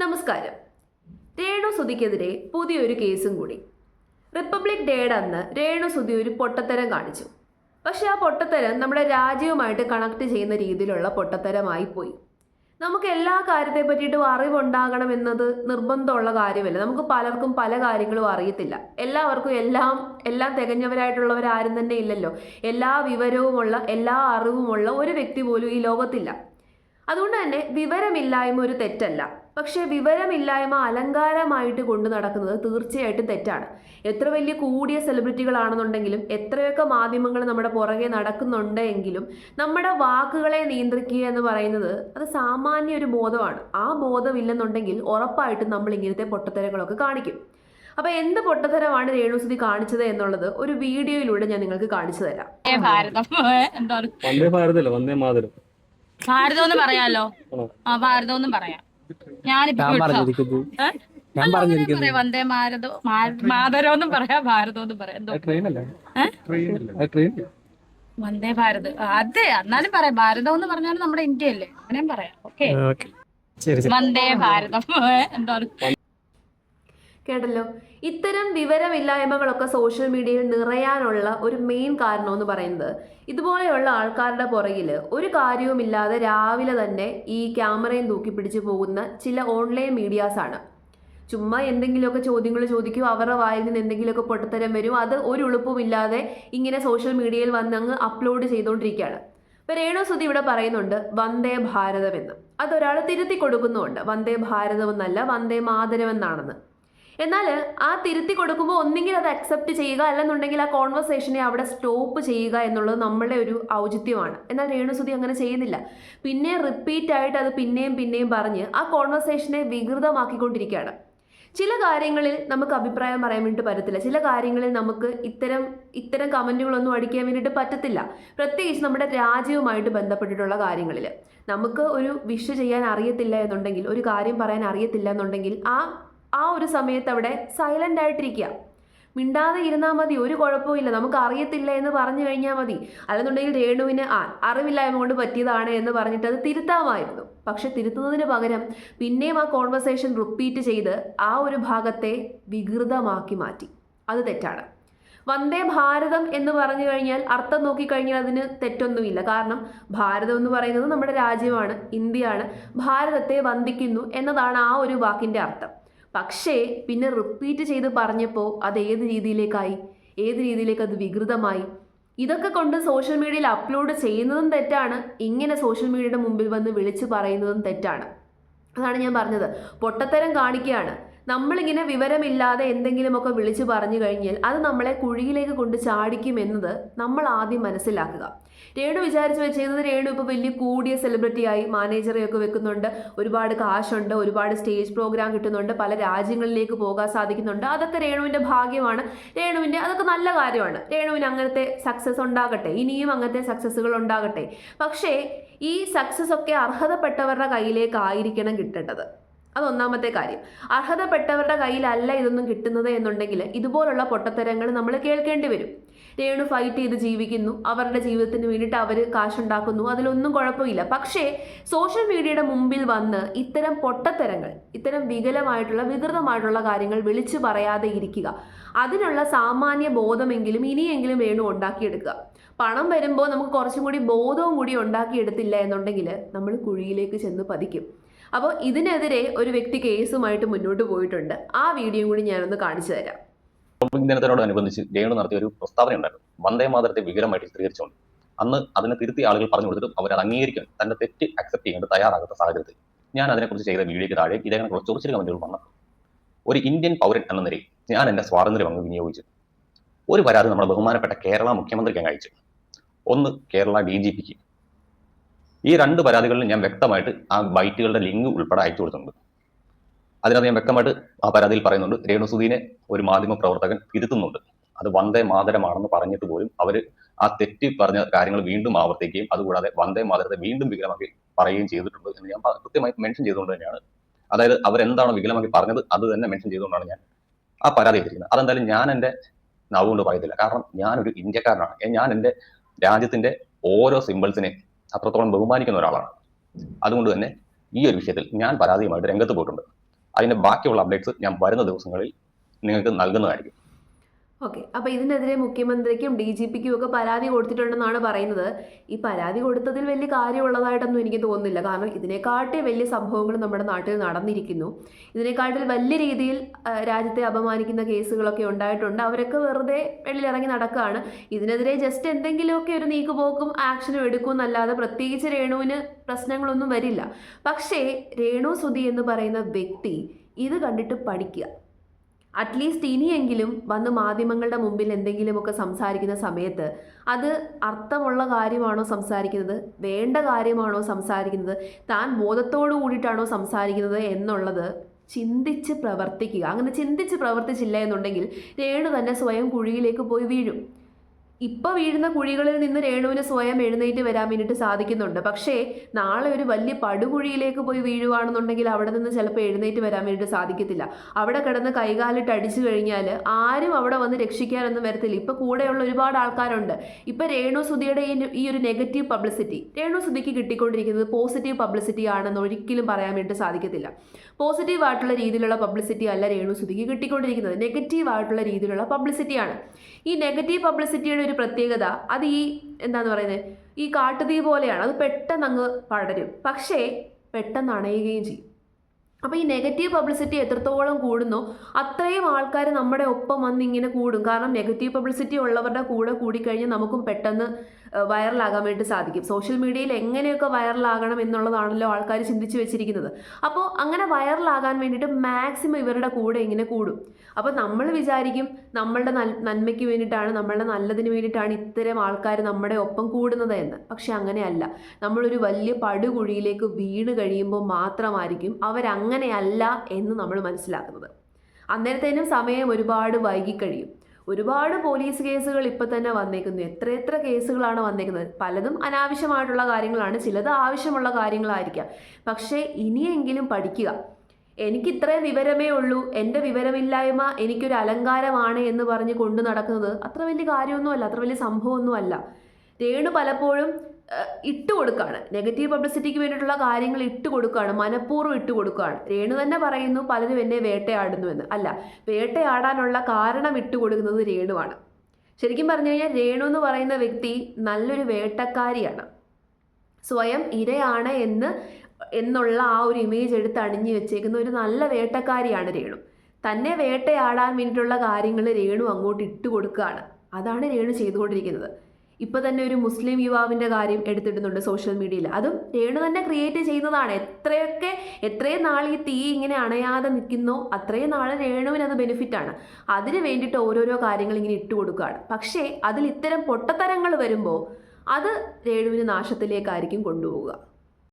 നമസ്കാരം. രേണുസുധിക്കെതിരെ പുതിയൊരു കേസും കൂടി. റിപ്പബ്ലിക് ഡേയുടെ അന്ന് രേണുസുധി ഒരു പൊട്ടത്തരം കാണിച്ചു. പക്ഷെ ആ പൊട്ടത്തരം നമ്മുടെ രാജ്യവുമായിട്ട് കണക്ട് ചെയ്യുന്ന രീതിയിലുള്ള പൊട്ടത്തരമായി പോയി. നമുക്ക് എല്ലാ കാര്യത്തെ പറ്റിയിട്ടും അറിവുണ്ടാകണം എന്നത് നിർബന്ധമുള്ള കാര്യമല്ല. നമുക്ക് പലർക്കും പല കാര്യങ്ങളും അറിയത്തില്ല. എല്ലാവർക്കും എല്ലാം തികഞ്ഞവരായിട്ടുള്ളവരാരും തന്നെ ഇല്ലല്ലോ. എല്ലാ വിവരവുമുള്ള എല്ലാ അറിവുമുള്ള ഒരു വ്യക്തി പോലും ഈ ലോകത്തില്ല. അതുകൊണ്ട് തന്നെ വിവരമില്ലായ്മ ഒരു തെറ്റല്ല. പക്ഷേ വിവരമില്ലായ്മ അലങ്കാരമായിട്ട് കൊണ്ടു നടക്കുന്നത് തീർച്ചയായിട്ടും തെറ്റാണ്. എത്ര വലിയ കൂടിയ സെലിബ്രിറ്റികളാണെന്നുണ്ടെങ്കിലും എത്രയൊക്കെ മാധ്യമങ്ങൾ നമ്മുടെ പുറകെ നടക്കുന്നുണ്ടെങ്കിലും നമ്മുടെ വാക്കുകളെ നിയന്ത്രിക്കുക എന്ന് പറയുന്നത് അത് സാമാന്യ ഒരു ബോധമാണ്. ആ ബോധമില്ലെന്നുണ്ടെങ്കിൽ ഉറപ്പായിട്ടും നമ്മൾ ഇങ്ങനത്തെ പൊട്ടത്തരങ്ങളൊക്കെ കാണിക്കും. അപ്പൊ എന്ത് പൊട്ടത്തരമാണ് രേണുസുധി കാണിച്ചത് എന്നുള്ളത് ഒരു വീഡിയോയിലൂടെ ഞാൻ നിങ്ങൾക്ക് കാണിച്ചു തരാം. ഭാരതം എന്ന് പറയാലോ. ഭാരതം എന്ന് പറയാം. വന്ദേ മാതരം എന്നും പറയാം, ഭാരതം എന്നും പറയാം. വന്ദേ ഭാരത് അതെ, എന്നാലും പറയാം. ഭാരതം എന്ന് പറഞ്ഞാൽ നമ്മുടെ ഇന്ത്യ അല്ലേ, അങ്ങനെയും പറയാം. ഓക്കെ, വന്ദേ ഭാരതം. എന്താണ് കേട്ടല്ലോ. ഇത്തരം വിവരമില്ലായ്മകളൊക്കെ സോഷ്യൽ മീഡിയയിൽ നിറയാനുള്ള ഒരു മെയിൻ കാരണം എന്ന് പറയുന്നത് ഇതുപോലെയുള്ള ആൾക്കാരുടെ പുറകിൽ ഒരു കാര്യവുമില്ലാതെ രാവിലെ തന്നെ ഈ ക്യാമറയും തൂക്കി പിടിച്ചു പോകുന്ന ചില ഓൺലൈൻ മീഡിയാസ് ആണ്. ചുമ്മാ എന്തെങ്കിലുമൊക്കെ ചോദ്യങ്ങൾ ചോദിക്കും, അവരുടെ വായിൽ നിന്ന് എന്തെങ്കിലുമൊക്കെ പൊട്ടത്തരം വരും, അത് ഒരു ഉളുപ്പുമില്ലാതെ ഇങ്ങനെ സോഷ്യൽ മീഡിയയിൽ വന്ന് അങ്ങ് അപ്ലോഡ് ചെയ്തുകൊണ്ടിരിക്കുകയാണ്. ഇപ്പൊ രേണുസുധി ഇവിടെ പറയുന്നുണ്ട് വന്ദേ ഭാരതം എന്ന്. അതൊരാൾ തിരുത്തി കൊടുക്കുന്നുമുണ്ട്. വന്ദേ ഭാരതം എന്നല്ല, വന്ദേ മാതരം എന്നാണെന്ന്. എന്നാൽ ആ തിരുത്തി കൊടുക്കുമ്പോൾ ഒന്നെങ്കിൽ അത് അക്സെപ്റ്റ് ചെയ്യുക, അല്ലെന്നുണ്ടെങ്കിൽ ആ കോൺവെർസേഷനെ അവിടെ സ്റ്റോപ്പ് ചെയ്യുക എന്നുള്ളത് നമ്മളുടെ ഒരു ഔചിത്യമാണ്. എന്നാൽ രേണുസുധി അങ്ങനെ ചെയ്യുന്നില്ല. പിന്നെ റിപ്പീറ്റ് ആയിട്ട് അത് പിന്നെയും പറഞ്ഞ് ആ കോൺവെർസേഷനെ വികൃതമാക്കിക്കൊണ്ടിരിക്കുകയാണ്. ചില കാര്യങ്ങളിൽ നമുക്ക് അഭിപ്രായം പറയാൻ വേണ്ടിയിട്ട് പറ്റത്തില്ല. ചില കാര്യങ്ങളിൽ നമുക്ക് ഇത്തരം കമൻറ്റുകളൊന്നും അടിക്കാൻ വേണ്ടിയിട്ട് പറ്റത്തില്ല. പ്രത്യേകിച്ച് നമ്മുടെ രാജ്യവുമായിട്ട് ബന്ധപ്പെട്ടിട്ടുള്ള കാര്യങ്ങളിൽ നമുക്ക് ഒരു വിഷ് ചെയ്യാൻ അറിയത്തില്ല എന്നുണ്ടെങ്കിൽ, ഒരു കാര്യം പറയാൻ അറിയത്തില്ല എന്നുണ്ടെങ്കിൽ ആ ഒരു സമയത്ത് അവിടെ സൈലൻ്റ് ആയിട്ടിരിക്കുക, മിണ്ടാതെ ഇരുന്നാൽ മതി. ഒരു കുഴപ്പമില്ല, നമുക്ക് അറിയത്തില്ല എന്ന് പറഞ്ഞു കഴിഞ്ഞാൽ മതി. അല്ലെന്നുണ്ടെങ്കിൽ രേണുവിന് അറിവില്ലായ്മ കൊണ്ട് പറ്റിയതാണ് എന്ന് പറഞ്ഞിട്ട് അത് തിരുത്താമായിരുന്നു. പക്ഷെ തിരുത്തുന്നതിന് പകരം പിന്നെയും ആ കോൺവെർസേഷൻ റിപ്പീറ്റ് ചെയ്ത് ആ ഒരു ഭാഗത്തെ വികൃതമാക്കി മാറ്റി. അത് തെറ്റാണ്. വന്ദേ ഭാരതം എന്ന് പറഞ്ഞു കഴിഞ്ഞാൽ അർത്ഥം നോക്കിക്കഴിഞ്ഞാൽ അതിന് തെറ്റൊന്നുമില്ല. കാരണം ഭാരതം എന്ന് പറയുന്നത് നമ്മുടെ രാജ്യമാണ്, ഇന്ത്യയാണ്. ഭാരതത്തെ വന്ദിക്കുന്നു എന്നതാണ് ആ ഒരു വാക്കിൻ്റെ അർത്ഥം. പക്ഷേ പിന്നെ റിപ്പീറ്റ് ചെയ്ത് പറഞ്ഞപ്പോൾ അത് ഏത് രീതിയിലേക്ക് അത് വികൃതമായി. ഇതൊക്കെ കൊണ്ട് സോഷ്യൽ മീഡിയയിൽ അപ്ലോഡ് ചെയ്യുന്നതും തെറ്റാണ്. ഇങ്ങനെ സോഷ്യൽ മീഡിയയുടെ മുമ്പിൽ വന്ന് വിളിച്ചു പറയുന്നതും തെറ്റാണ്. അതാണ് ഞാൻ പറഞ്ഞത്, പൊട്ടത്തരം കാണിക്കുകയാണ്. നമ്മളിങ്ങനെ വിവരമില്ലാതെ എന്തെങ്കിലുമൊക്കെ വിളിച്ചു പറഞ്ഞു കഴിഞ്ഞാൽ അത് നമ്മളെ കുഴിയിലേക്ക് കൊണ്ട് ചാടിക്കുമെന്നത് നമ്മൾ ആദ്യം മനസ്സിലാക്കുക. രേണു വിചാരിച്ചു വെച്ചിരുന്നത് രേണു ഇപ്പോൾ വലിയ കൂടിയ സെലിബ്രിറ്റിയായി, മാനേജറെയൊക്കെ വെക്കുന്നുണ്ട്, ഒരുപാട് കാശുണ്ട്, ഒരുപാട് സ്റ്റേജ് പ്രോഗ്രാം കിട്ടുന്നുണ്ട്, പല രാജ്യങ്ങളിലേക്ക് പോകാൻ സാധിക്കുന്നുണ്ട്. അതൊക്കെ രേണുവിൻ്റെ ഭാഗ്യമാണ്. അതൊക്കെ നല്ല കാര്യമാണ്. രേണുവിന് അങ്ങനത്തെ സക്സസ് ഉണ്ടാകട്ടെ, ഇനിയും അങ്ങനത്തെ സക്സസ്സുകൾ ഉണ്ടാകട്ടെ. പക്ഷേ ഈ സക്സസ് ഒക്കെ അർഹതപ്പെട്ടവരുടെ കയ്യിലേക്കായിരിക്കണം കിട്ടേണ്ടത്. അതൊന്നാമത്തെ കാര്യം. അർഹതപ്പെട്ടവരുടെ കയ്യിലല്ല ഇതൊന്നും കിട്ടുന്നത് എന്നുണ്ടെങ്കിൽ ഇതുപോലുള്ള പൊട്ടത്തരങ്ങൾ നമ്മൾ കേൾക്കേണ്ടി വരും. രേണു ഫൈറ്റ് ചെയ്ത് ജീവിക്കുന്നു, അവരുടെ ജീവിതത്തിന് വേണ്ടിയിട്ട് അവർ കാശുണ്ടാക്കുന്നു, അതിലൊന്നും കുഴപ്പമില്ല. പക്ഷേ സോഷ്യൽ മീഡിയയുടെ മുമ്പിൽ വന്ന് ഇത്തരം പൊട്ടത്തരങ്ങൾ, ഇത്തരം വികൃതമായിട്ടുള്ള കാര്യങ്ങൾ വിളിച്ചു പറയാതെ ഇരിക്കുക. അതിനുള്ള സാമാന്യ ബോധമെങ്കിലും ഇനിയെങ്കിലും രേണു ഉണ്ടാക്കിയെടുക്കുക. പണം വരുമ്പോൾ നമുക്ക് കുറച്ചും കൂടി ബോധവും കൂടി ഉണ്ടാക്കിയെടുത്തില്ല എന്നുണ്ടെങ്കിൽ നമ്മൾ കുഴിയിലേക്ക് ചെന്ന് പതിക്കും. അപ്പോൾ ഇതിനെതിരെ ഒരു വ്യക്തി കേസുമായിട്ട് മുന്നോട്ട് പോയിട്ടുണ്ട്. ആ വീഡിയോ കൂടി ഞാനൊന്ന് കാണിച്ചു തരാം. റിപ്പബ്ലിക് ദിനത്തോടനുബന്ധിച്ച് രേണു നടത്തിയ ഒരു പ്രസ്താവന ഉണ്ടായിരുന്നു, വന്ദേ മാതരത്തെ വികരമായിട്ട് ചിത്രീകരിച്ചുകൊണ്ട്. അന്ന് അതിനെ തിരുത്തി ആളുകൾ പറഞ്ഞു കൊടുത്തിട്ടും അവർ അത് അംഗീകരിക്കാൻ, തന്റെ തെറ്റ് അക്സെപ്റ്റ് ചെയ്യാൻ തയ്യാറാകാത്ത സാഹചര്യത്തിൽ ഞാൻ അതിനെക്കുറിച്ച് ചെയ്ത വീഡിയോയ്ക്ക് താഴെ ഇതേക്കുള്ള ചൊറിച്ചിൽ കമന്റുകൾ വന്നു. ഒരു ഇന്ത്യൻ പൗരൻ എന്ന നിലയിൽ ഞാൻ എന്റെ സ്വാതന്ത്ര്യം അങ്ങ് വിനിയോഗിച്ചു. ഒരു പരാതി നമ്മുടെ ബഹുമാനപ്പെട്ട കേരള മുഖ്യമന്ത്രിക്ക് അങ്ങ് അയച്ചു, ഒന്ന് കേരള DGPക്ക്. ഈ രണ്ട് പരാതികളിൽ ഞാൻ വ്യക്തമായിട്ട് ആ ബൈറ്റുകളുടെ ലിങ്ക് ഉൾപ്പെടെ അയച്ചു കൊടുത്തിട്ടുണ്ട്. അതിനകത്ത് ഞാൻ വ്യക്തമായിട്ട് ആ പരാതിയിൽ പറയുന്നുണ്ട്, രേണുസുധീനെ ഒരു മാധ്യമ പ്രവർത്തകൻ തിരുത്തുന്നുണ്ട്. അത് വന്ദേ മാതരമാണെന്ന് പറഞ്ഞിട്ട് പോലും അവർ ആ തെറ്റി പറഞ്ഞ കാര്യങ്ങൾ വീണ്ടും ആവർത്തിക്കുകയും അതുകൂടാതെ വന്ദേ മാതരത്തെ വീണ്ടും വികലമാക്കി പറയുകയും ചെയ്തിട്ടുണ്ട് എന്ന് ഞാൻ കൃത്യമായി മെൻഷൻ ചെയ്തുകൊണ്ട് തന്നെയാണ്, അതായത് അവരെന്താണോ വികലമാക്കി പറഞ്ഞത് അത് തന്നെ മെൻഷൻ ചെയ്തുകൊണ്ടാണ് ഞാൻ ആ പരാതി എത്തിയിരിക്കുന്നത്. അതെന്തായാലും ഞാൻ എൻ്റെ നാവുകൊണ്ട് പറയത്തില്ല. കാരണം ഞാനൊരു ഇന്ത്യക്കാരനാണ്. ഞാൻ എൻ്റെ രാജ്യത്തിന്റെ ഓരോ സിമ്പിൾസിനെ അത്രത്തോളം ബഹുമാനിക്കുന്ന ഒരാളാണ്. അതുകൊണ്ട് തന്നെ ഈ ഒരു വിഷയത്തിൽ ഞാൻ പരാതിയുമായിട്ട് രംഗത്ത് പോയിട്ടുണ്ട്. അതിന്റെ ബാക്കിയുള്ള അപ്ഡേറ്റ്സ് ഞാൻ വരുന്ന ദിവസങ്ങളിൽ നിങ്ങൾക്ക് നൽകുന്നതായിരിക്കും. ഓക്കെ, അപ്പോൾ ഇതിനെതിരെ മുഖ്യമന്ത്രിക്കും DGPക്കും ഒക്കെ പരാതി കൊടുത്തിട്ടുണ്ടെന്നാണ് പറയുന്നത്. ഈ പരാതി കൊടുത്തതിൽ വലിയ കാര്യമുള്ളതായിട്ടൊന്നും എനിക്ക് തോന്നുന്നില്ല. കാരണം ഇതിനെക്കാട്ടി വലിയ സംഭവങ്ങൾ നമ്മുടെ നാട്ടിൽ നടന്നിരിക്കുന്നു. ഇതിനെക്കാട്ടിൽ വലിയ രീതിയിൽ രാജ്യത്തെ അപമാനിക്കുന്ന കേസുകളൊക്കെ ഉണ്ടായിട്ടുണ്ട്. അവരൊക്കെ വെറുതെ വെളിയിലിറങ്ങി നടക്കുകയാണ്. ഇതിനെതിരെ ജസ്റ്റ് എന്തെങ്കിലുമൊക്കെ ഒരു നീക്കുപോക്കും ആക്ഷനും എടുക്കുമെന്നല്ലാതെ പ്രത്യേകിച്ച് രേണുവിന് പ്രശ്നങ്ങളൊന്നും വരില്ല. പക്ഷേ രേണു സുധി എന്ന് പറയുന്ന വ്യക്തി ഇത് കണ്ടിട്ട് പഠിക്കുക. അറ്റ്ലീസ്റ്റ് ഇനിയെങ്കിലും വന്ന് മാധ്യമങ്ങളുടെ മുമ്പിൽ എന്തെങ്കിലുമൊക്കെ സംസാരിക്കുന്ന സമയത്ത് അത് അർത്ഥമുള്ള കാര്യമാണോ സംസാരിക്കുന്നത്, വേണ്ട കാര്യമാണോ സംസാരിക്കുന്നത്, താൻ ബോധത്തോടു കൂടിയിട്ടാണോ സംസാരിക്കുന്നത് എന്നുള്ളത് ചിന്തിച്ച് പ്രവർത്തിക്കുക. അങ്ങനെ ചിന്തിച്ച് പ്രവർത്തിച്ചില്ല എന്നുണ്ടെങ്കിൽ രേണു തന്നെ സ്വയം കുഴിയിലേക്ക് പോയി വീഴും. ഇപ്പോൾ വീഴുന്ന കുഴികളിൽ നിന്ന് രേണുവിന് സ്വയം എഴുന്നേറ്റ് വരാൻ വേണ്ടിയിട്ട് സാധിക്കുന്നുണ്ട്. പക്ഷേ നാളെ ഒരു വലിയ പടുകുഴിയിലേക്ക് പോയി വീഴുവാണെന്നുണ്ടെങ്കിൽ അവിടെ നിന്ന് ചിലപ്പോൾ എഴുന്നേറ്റ് വരാൻ വേണ്ടിയിട്ട് സാധിക്കത്തില്ല. അവിടെ കിടന്ന് കൈകാലിട്ട് അടിച്ചു കഴിഞ്ഞാൽ ആരും അവിടെ വന്ന് രക്ഷിക്കാനൊന്നും വരത്തില്ല. ഇപ്പോൾ കൂടെയുള്ള ഒരുപാട് ആൾക്കാരുണ്ട്. ഇപ്പോൾ രേണു സുധിയുടെ ഈ ഒരു നെഗറ്റീവ് പബ്ലിസിറ്റി രേണു സുധിക്ക് കിട്ടിക്കൊണ്ടിരിക്കുന്നത് പോസിറ്റീവ് പബ്ലിസിറ്റി ആണെന്ന് ഒരിക്കലും പറയാൻ വേണ്ടിയിട്ട് സാധിക്കത്തില്ല. പോസിറ്റീവ് ആയിട്ടുള്ള രീതിയിലുള്ള പബ്ലിസിറ്റി അല്ല രേണു സുധിക്ക് കിട്ടിക്കൊണ്ടിരിക്കുന്നത്, നെഗറ്റീവ് ആയിട്ടുള്ള രീതിയിലുള്ള പബ്ലിസിറ്റിയാണ്. ഈ നെഗറ്റീവ് പബ്ലിസിറ്റിയുടെ ഒരു പ്രത്യേകത അത് ഈ എന്താന്ന് പറയുന്നത്, ഈ കാട്ടുതീ പോലെയാണ്. അത് പെട്ടെന്ന് അങ്ങ് പടരും, പക്ഷേ പെട്ടെന്ന് അണയുകയും ചെയ്യും. അപ്പോൾ ഈ നെഗറ്റീവ് പബ്ലിസിറ്റി എത്രത്തോളം കൂടുന്നോ അത്രയും ആൾക്കാർ നമ്മുടെ ഒപ്പം വന്ന് ഇങ്ങനെ കൂടും. കാരണം നെഗറ്റീവ് പബ്ലിസിറ്റി ഉള്ളവരുടെ കൂടെ കൂടിക്കഴിഞ്ഞാൽ നമുക്കും പെട്ടെന്ന് വൈറലാകാൻ വേണ്ടി സാധിക്കും. സോഷ്യൽ മീഡിയയിൽ എങ്ങനെയൊക്കെ വൈറലാകണം എന്നുള്ളതാണല്ലോ ആൾക്കാർ ചിന്തിച്ച് വെച്ചിരിക്കുന്നത്. അപ്പോൾ അങ്ങനെ വൈറലാകാൻ വേണ്ടിയിട്ട് മാക്സിമം ഇവരുടെ കൂടെ ഇങ്ങനെ കൂടും. അപ്പോൾ നമ്മൾ വിചാരിക്കും നമ്മളുടെ നന്മയ്ക്ക് വേണ്ടിയിട്ടാണ്, നമ്മളുടെ നല്ലതിന് വേണ്ടിയിട്ടാണ് ഇത്തരം ആൾക്കാർ നമ്മുടെ ഒപ്പം കൂടുന്നത് എന്ന്. പക്ഷെ അങ്ങനെയല്ല. നമ്മളൊരു വലിയ പടുകുഴിയിലേക്ക് വീണ് കഴിയുമ്പോൾ മാത്രമായിരിക്കും അവരങ്ങനെയല്ല എന്ന് നമ്മൾ മനസ്സിലാക്കുന്നത്. അന്നേരത്തേനും സമയം ഒരുപാട് വൈകിക്കഴിയും. ഒരുപാട് പോലീസ് കേസുകൾ ഇപ്പം തന്നെ വന്നേക്കുന്നു. എത്ര കേസുകളാണ് വന്നേക്കുന്നത്. പലതും അനാവശ്യമായിട്ടുള്ള കാര്യങ്ങളാണ്, ചിലത് ആവശ്യമുള്ള കാര്യങ്ങളായിരിക്കാം. പക്ഷേ ഇനിയെങ്കിലും പഠിക്കുക. എനിക്ക് ഇത്രയും വിവരമേ ഉള്ളൂ, എൻ്റെ വിവരമില്ലായ്മ എനിക്കൊരു അലങ്കാരമാണ് എന്ന് പറഞ്ഞ് കൊണ്ടു നടക്കുന്നത് അത്ര വലിയ കാര്യമൊന്നുമല്ല, അത്ര വലിയ സംഭവമൊന്നുമല്ല. രേണു പലപ്പോഴും ഇട്ടുകൊടുക്കുകയാണ്, നെഗറ്റീവ് പബ്ലിസിറ്റിക്ക് വേണ്ടിയിട്ടുള്ള കാര്യങ്ങൾ ഇട്ടുകൊടുക്കുകയാണ്, മനഃപൂർവ്വം ഇട്ടുകൊടുക്കുകയാണ്. രേണു തന്നെ പറയുന്നു പലരും എന്നെ വേട്ടയാടുന്നു എന്ന്. അല്ല, വേട്ടയാടാനുള്ള കാരണം ഇട്ടുകൊടുക്കുന്നത് രേണുവാണ്. ശരിക്കും പറഞ്ഞു കഴിഞ്ഞാൽ രേണു എന്ന് പറയുന്ന വ്യക്തി നല്ലൊരു വേട്ടക്കാരിയാണ്. സ്വയം ഇരയാണ് എന്നുള്ള ആ ഒരു ഇമേജ് എടുത്ത് അണിഞ്ഞു വെച്ചേക്കുന്ന ഒരു നല്ല വേട്ടക്കാരിയാണ് രേണു. തന്നെ വേട്ടയാടാൻ വേണ്ടിയിട്ടുള്ള കാര്യങ്ങൾ രേണു അങ്ങോട്ട് ഇട്ട് കൊടുക്കുകയാണ്. അതാണ് രേണു ചെയ്തുകൊണ്ടിരിക്കുന്നത്. ഇപ്പോൾ തന്നെ ഒരു മുസ്ലിം യുവാവിൻ്റെ കാര്യം എടുത്തിടുന്നുണ്ട് സോഷ്യൽ മീഡിയയിൽ. അതും രേണു തന്നെ ക്രിയേറ്റ് ചെയ്യുന്നതാണ്. എത്രയും നാൾ ഈ തീ ഇങ്ങനെ അണയാതെ നിൽക്കുന്നോ അത്രയും നാൾ രേണുവിന് അത് ബെനിഫിറ്റാണ്. അതിന് വേണ്ടിയിട്ട് ഓരോരോ കാര്യങ്ങൾ ഇങ്ങനെ ഇട്ട് കൊടുക്കുകയാണ്. പക്ഷേ അതിൽ ഇത്തരം പൊട്ടത്തരങ്ങൾ വരുമ്പോൾ അത് രേണുവിന് നാശത്തിലേക്കായിരിക്കും കൊണ്ടുപോവുക.